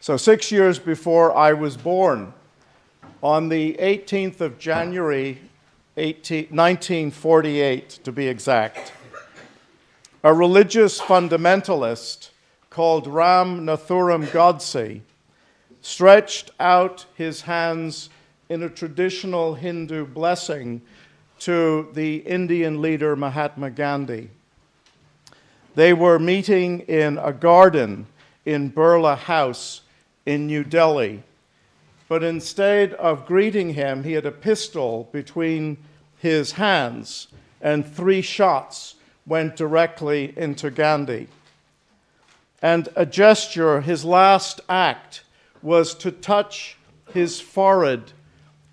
So 6 years before I was born, on the 18th of January, 1948 to be exact, a religious fundamentalist called Ram Nathuram Godse stretched out his hands in a traditional Hindu blessing to the Indian leader Mahatma Gandhi. They were meeting in a garden in Birla House in New Delhi, but instead of greeting him, he had a pistol between his hands, and 3 shots went directly into Gandhi. And a gesture, his last act, was to touch his forehead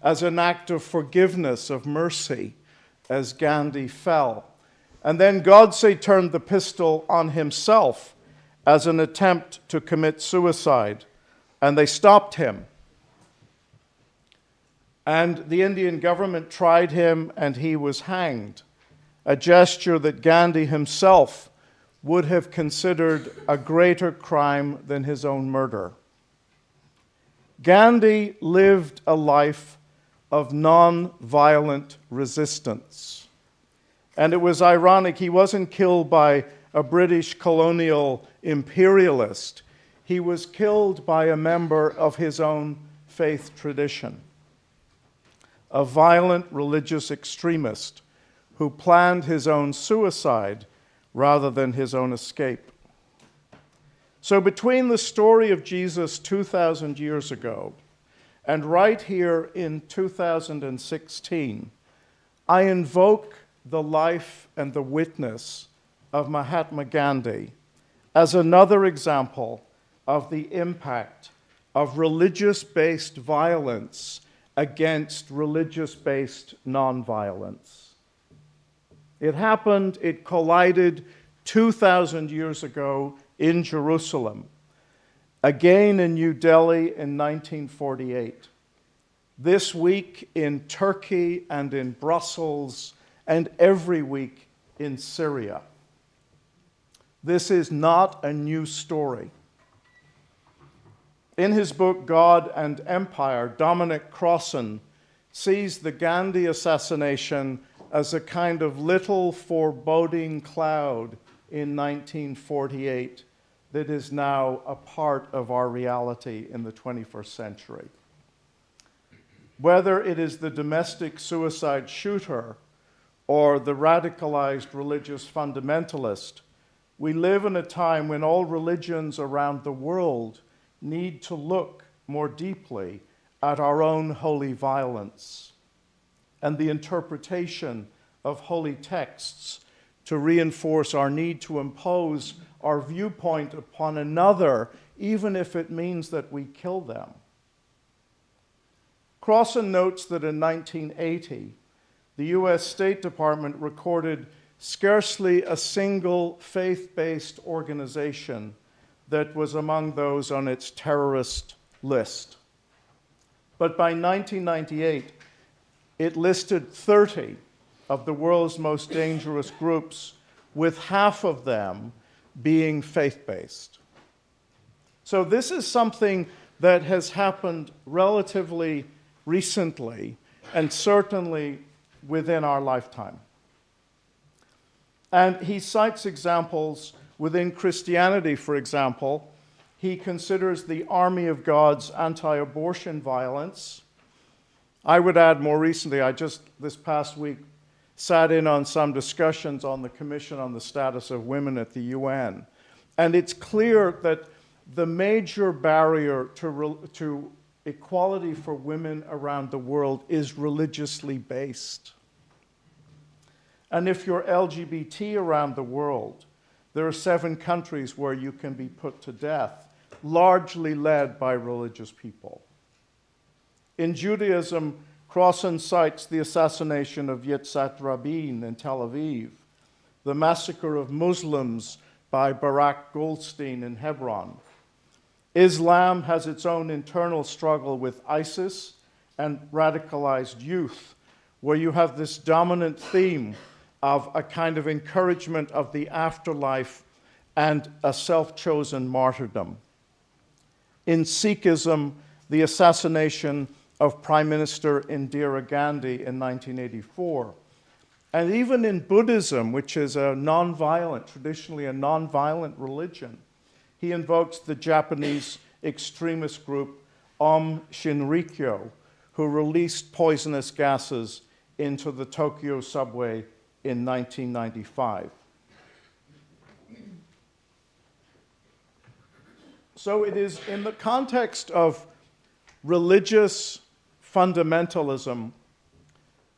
as an act of forgiveness, of mercy, as Gandhi fell. And then Godse turned the pistol on himself as an attempt to commit suicide, and they stopped him. And the Indian government tried him, and he was hanged, a gesture that Gandhi himself would have considered a greater crime than his own murder. Gandhi lived a life of non-violent resistance. And it was ironic, he wasn't killed by a British colonial imperialist. He was killed by a member of his own faith tradition, a violent religious extremist who planned his own suicide rather than his own escape. So between the story of Jesus 2,000 years ago and right here in 2016, I invoke the life and the witness of Mahatma Gandhi as another example of the impact of religious-based violence against religious-based nonviolence. It happened, it collided 2,000 years ago in Jerusalem, again in New Delhi in 1948, this week in Turkey and in Brussels, and every week in Syria. This is not a new story. In his book, God and Empire, Dominic Crossan sees the Gandhi assassination as a kind of little foreboding cloud in 1948 that is now a part of our reality in the 21st century. Whether it is the domestic suicide shooter or the radicalized religious fundamentalist, we live in a time when all religions around the world need to look more deeply at our own holy violence and the interpretation of holy texts to reinforce our need to impose our viewpoint upon another, even if it means that we kill them. Crossan notes that in 1980, the US State Department recorded scarcely a single faith-based organization that was among those on its terrorist list. But by 1998, it listed 30 of the world's most dangerous groups, with half of them being faith-based. So this is something that has happened relatively recently, and certainly within our lifetime. And he cites examples within Christianity, for example. He considers the Army of God's anti-abortion violence. I would add more recently, I just this past week sat in on some discussions on the Commission on the Status of Women at the UN. And it's clear that the major barrier to equality for women around the world is religiously based. And if you're LGBT around the world, there are 7 countries where you can be put to death, largely led by religious people. In Judaism, Crossan cites the assassination of Yitzhak Rabin in Tel Aviv, the massacre of Muslims by Barak Goldstein in Hebron. Islam has its own internal struggle with ISIS and radicalized youth, where you have this dominant theme of a kind of encouragement of the afterlife and a self-chosen martyrdom. In Sikhism, the assassination of Prime Minister Indira Gandhi in 1984. And even in Buddhism, which is traditionally a nonviolent religion, he invokes the Japanese extremist group Aum Shinrikyo, who released poisonous gases into the Tokyo subway in 1995. So it is in the context of religious fundamentalism,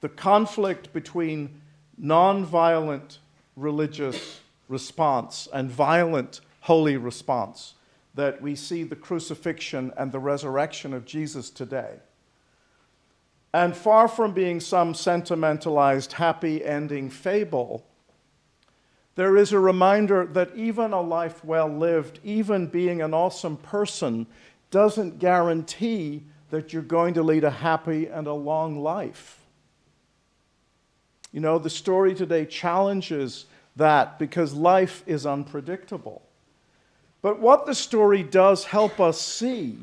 the conflict between nonviolent religious response and violent holy response, that we see the crucifixion and the resurrection of Jesus today. And far from being some sentimentalized happy ending fable, there is a reminder that even a life well lived, even being an awesome person, doesn't guarantee that you're going to lead a happy and a long life. You know, the story today challenges that because life is unpredictable. But what the story does help us see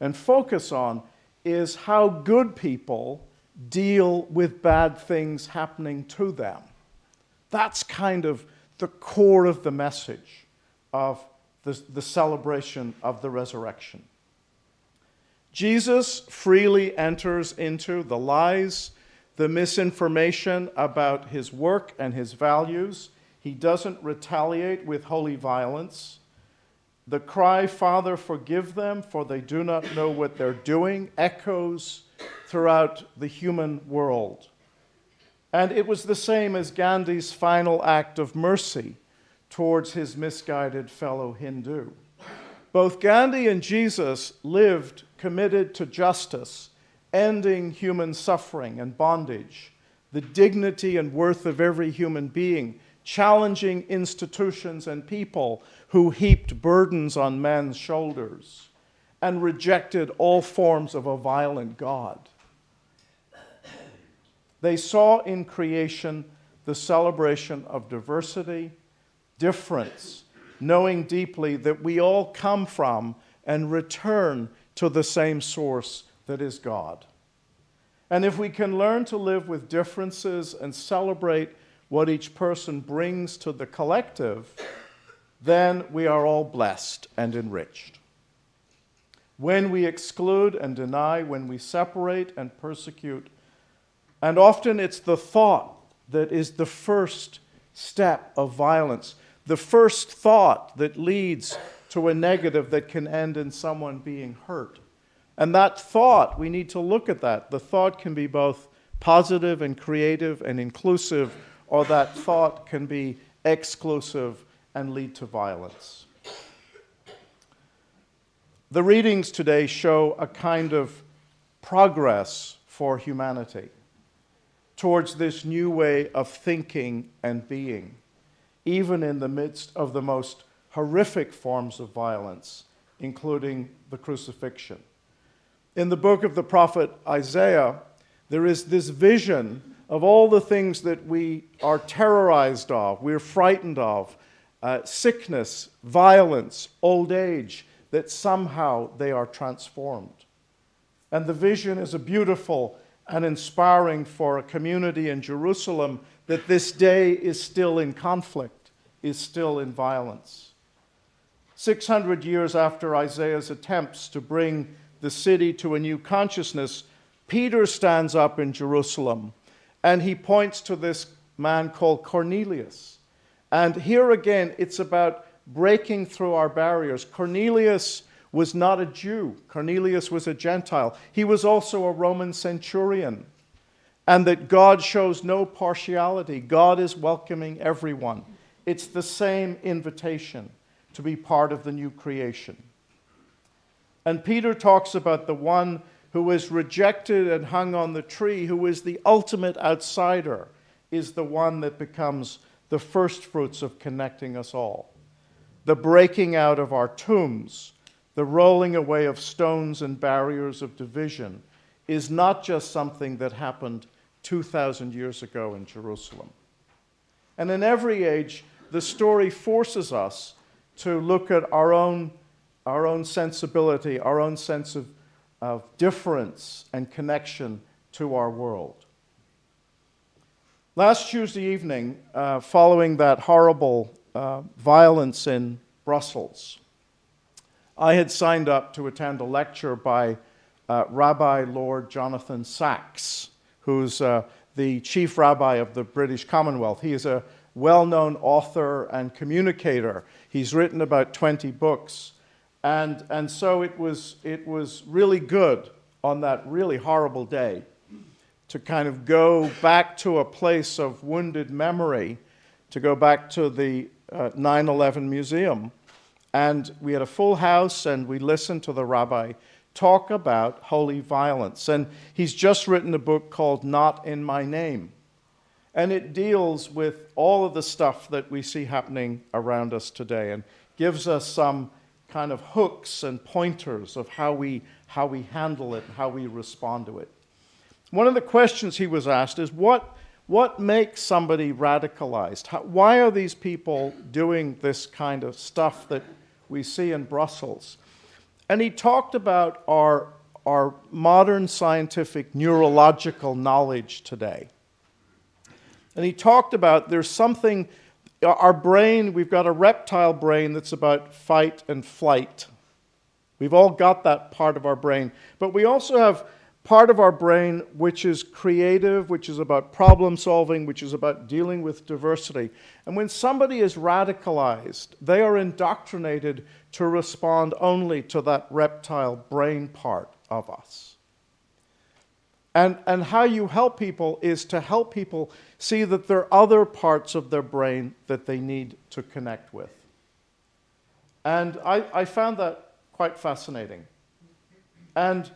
and focus on is how good people deal with bad things happening to them. That's kind of the core of the message of the celebration of the resurrection. Jesus freely enters into the lies, the misinformation about his work and his values. He doesn't retaliate with holy violence. The cry, "Father, forgive them, for they do not know what they're doing," echoes throughout the human world. And it was the same as Gandhi's final act of mercy towards his misguided fellow Hindu. Both Gandhi and Jesus lived committed to justice, ending human suffering and bondage, the dignity and worth of every human being, challenging institutions and people who heaped burdens on man's shoulders and rejected all forms of a violent God. They saw in creation the celebration of diversity, difference, knowing deeply that we all come from and return to the same source that is God. And if we can learn to live with differences and celebrate what each person brings to the collective, then we are all blessed and enriched. When we exclude and deny, when we separate and persecute, and often it's the thought that is the first step of violence, the first thought that leads to a negative that can end in someone being hurt. And that thought, we need to look at that. The thought can be both positive and creative and inclusive, or that thought can be exclusive and lead to violence. The readings today show a kind of progress for humanity towards this new way of thinking and being, even in the midst of the most horrific forms of violence, including the crucifixion. In the book of the prophet Isaiah, there is this vision of all the things that we are terrorized of, we're frightened of, sickness, violence, old age, that somehow they are transformed. And the vision is a beautiful and inspiring for a community in Jerusalem that this day is still in conflict, is still in violence. 600 years after Isaiah's attempts to bring the city to a new consciousness, Peter stands up in Jerusalem and he points to this man called Cornelius. And here again, it's about breaking through our barriers. Cornelius was not a Jew. Cornelius was a Gentile. He was also a Roman centurion. And that God shows no partiality. God is welcoming everyone. It's the same invitation to be part of the new creation. And Peter talks about the one who was rejected and hung on the tree, who is the ultimate outsider, is the one that becomes the first fruits of connecting us all. The breaking out of our tombs, the rolling away of stones and barriers of division is not just something that happened 2,000 years ago in Jerusalem. And in every age, the story forces us to look at our own our own sensibility, our own sense of difference and connection to our world. Last Tuesday evening, following that horrible violence in Brussels, I had signed up to attend a lecture by Rabbi Lord Jonathan Sacks, who's the chief rabbi of the British Commonwealth. He is a well-known author and communicator. He's written about 20 books. And so it was really good on that really horrible day to kind of go back to a place of wounded memory, to go back to the 9/11 museum. And we had a full house, and we listened to the rabbi talk about holy violence. And he's just written a book called Not in My Name. And it deals with all of the stuff that we see happening around us today and gives us some kind of hooks and pointers of how we handle it, how we respond to it. One of the questions he was asked is, what makes somebody radicalized? Why are these people doing this kind of stuff that we see in Brussels? And he talked about our modern scientific neurological knowledge today. And he talked about there's something, our brain, we've got a reptile brain that's about fight and flight. We've all got that part of our brain. But we also have part of our brain which is creative, which is about problem solving, which is about dealing with diversity. And when somebody is radicalized, they are indoctrinated to respond only to that reptile brain part of us. And how you help people is to help people see that there are other parts of their brain that they need to connect with. And I found that quite fascinating. And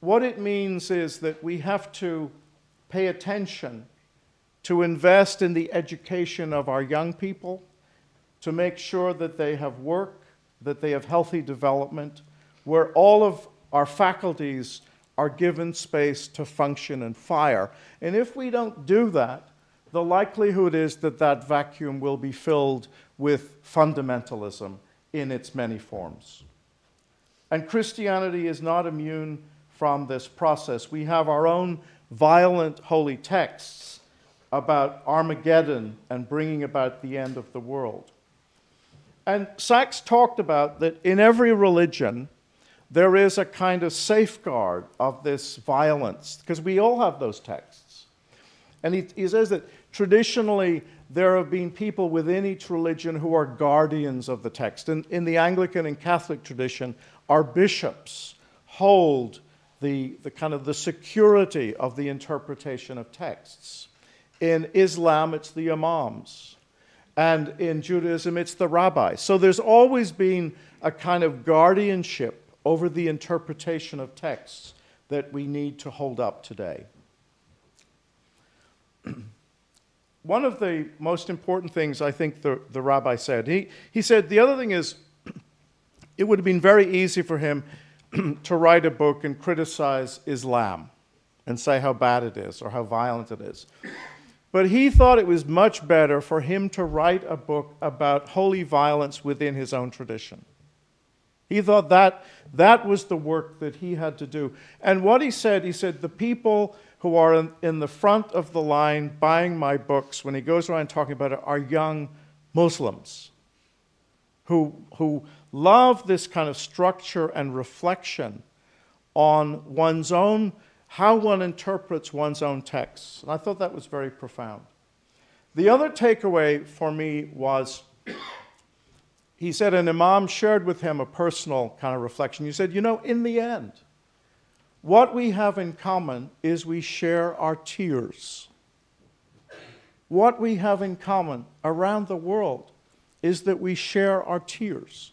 what it means is that we have to pay attention to invest in the education of our young people, to make sure that they have work, that they have healthy development, where all of our faculties are given space to function and fire. And if we don't do that, the likelihood is that that vacuum will be filled with fundamentalism in its many forms. And Christianity is not immune from this process. We have our own violent holy texts about Armageddon and bringing about the end of the world. And Sacks talked about that in every religion, there is a kind of safeguard of this violence, because we all have those texts. And he says that traditionally there have been people within each religion who are guardians of the text. In the Anglican and Catholic tradition, our bishops hold the kind of the security of the interpretation of texts. In Islam, it's the imams. And in Judaism, it's the rabbis. So there's always been a kind of guardianship over the interpretation of texts that we need to hold up today. One of the most important things I think the rabbi said, he said the other thing is, it would have been very easy for him to write a book and criticize Islam and say how bad it is or how violent it is. But he thought it was much better for him to write a book about holy violence within his own tradition. He thought that was the work that he had to do. And what he said the people who are in the front of the line buying my books, when he goes around talking about it, are young Muslims who love this kind of structure and reflection on one's own, how one interprets one's own texts. And I thought that was very profound. The other takeaway for me was, he said an imam shared with him a personal kind of reflection. He said, in the end, what we have in common is we share our tears. What we have in common around the world is that we share our tears.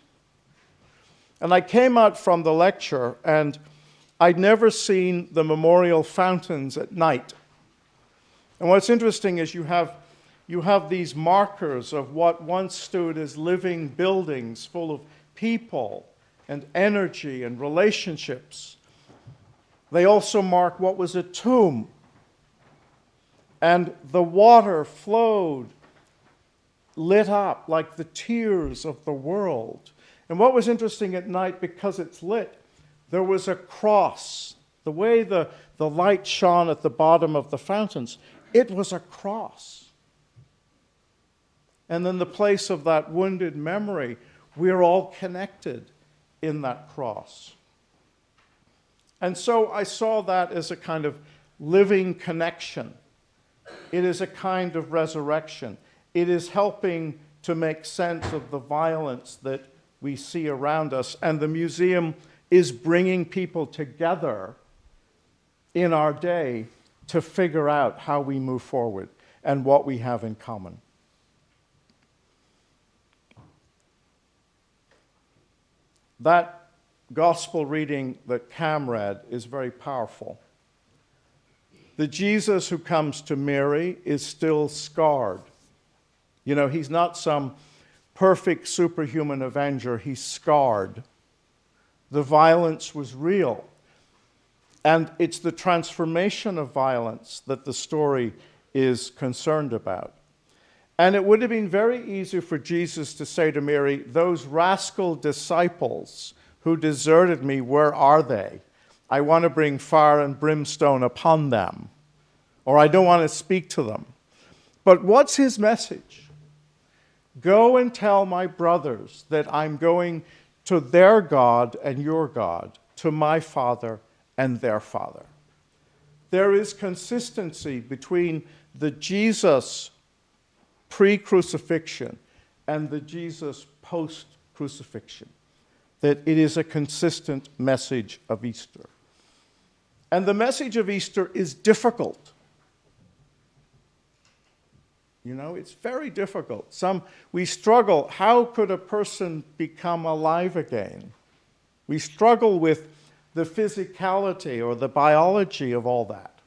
And I came out from the lecture, and I'd never seen the memorial fountains at night. And what's interesting is you have these markers of what once stood as living buildings full of people and energy and relationships. They also mark what was a tomb. And the water flowed, lit up like the tears of the world. And what was interesting at night, because it's lit, there was a cross. The way the light shone at the bottom of the fountains, it was a cross. And in the place of that wounded memory, we're all connected in that cross. And so I saw that as a kind of living connection. It is a kind of resurrection. It is helping to make sense of the violence that we see around us. And the museum is bringing people together in our day to figure out how we move forward and what we have in common. That gospel reading that Cam read is very powerful. The Jesus who comes to Mary is still scarred. You know, he's not some perfect superhuman avenger, he's scarred. The violence was real. And it's the transformation of violence that the story is concerned about. And it would have been very easy for Jesus to say to Mary, those rascal disciples who deserted me, where are they? I want to bring fire and brimstone upon them. Or I don't want to speak to them. But what's his message? Go and tell my brothers that I'm going to their God and your God, to my Father and their Father. There is consistency between the Jesus pre-crucifixion and the Jesus post-crucifixion. That it is a consistent message of Easter. And the message of Easter is difficult. You know, it's very difficult. We struggle. How could a person become alive again? We struggle with the physicality or the biology of all that.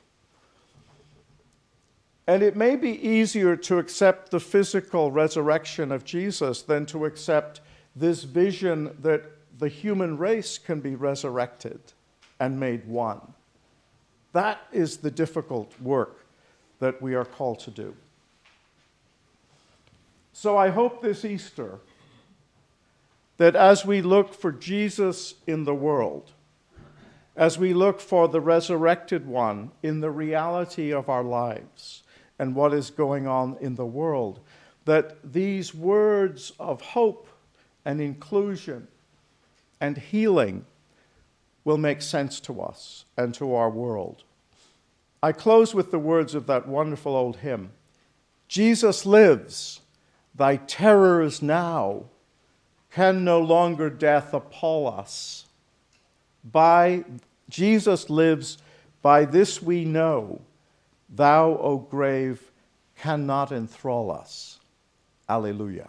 And it may be easier to accept the physical resurrection of Jesus than to accept this vision that the human race can be resurrected and made one. That is the difficult work that we are called to do. So I hope this Easter that as we look for Jesus in the world, as we look for the resurrected one in the reality of our lives and what is going on in the world, that these words of hope and inclusion and healing will make sense to us and to our world. I close with the words of that wonderful old hymn. Jesus lives, thy terrors now can no longer death appall us. Jesus lives, by this we know, thou, O grave, cannot enthrall us. Alleluia.